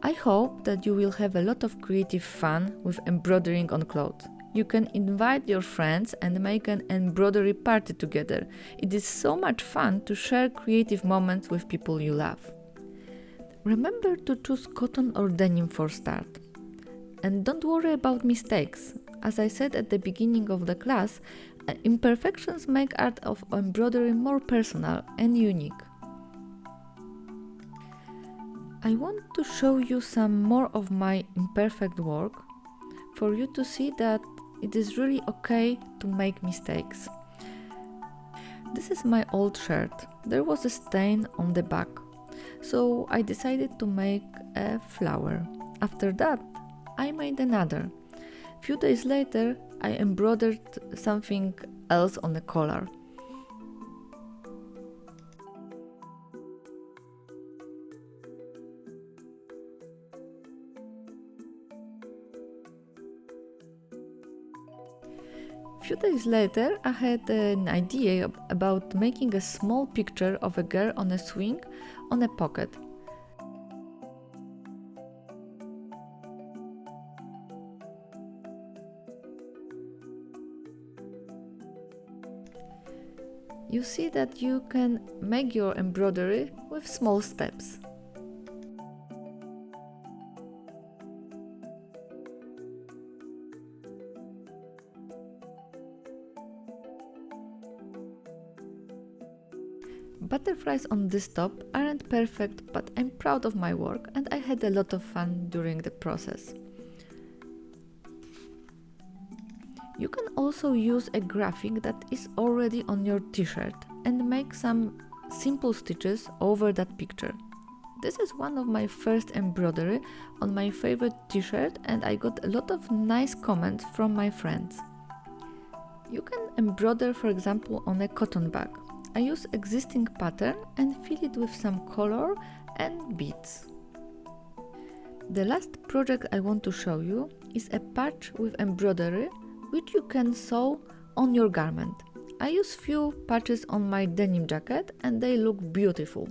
I hope that you will have a lot of creative fun with embroidering on clothes. You can invite your friends and make an embroidery party together. It is so much fun to share creative moments with people you love. Remember to choose cotton or denim for start. And don't worry about mistakes. As I said at the beginning of the class, imperfections make art of embroidery more personal and unique. I want to show you some more of my imperfect work for you to see that it is really okay to make mistakes. This is my old shirt. There was a stain on the back, so I decided to make a flower. After that, I made another. Few days later, I embroidered something else on the collar. Few days later, I had an idea about making a small picture of a girl on a swing on a pocket. You see that you can make your embroidery with small steps. Butterflies on this top aren't perfect, but I'm proud of my work and I had a lot of fun during the process. You can also use a graphic that is already on your t-shirt and make some simple stitches over that picture. This is one of my first embroidery on my favorite t-shirt and I got a lot of nice comments from my friends. You can embroider, for example, on a cotton bag. I use existing pattern and fill it with some color and beads. The last project I want to show you is a patch with embroidery which you can sew on your garment. I use few patches on my denim jacket and they look beautiful.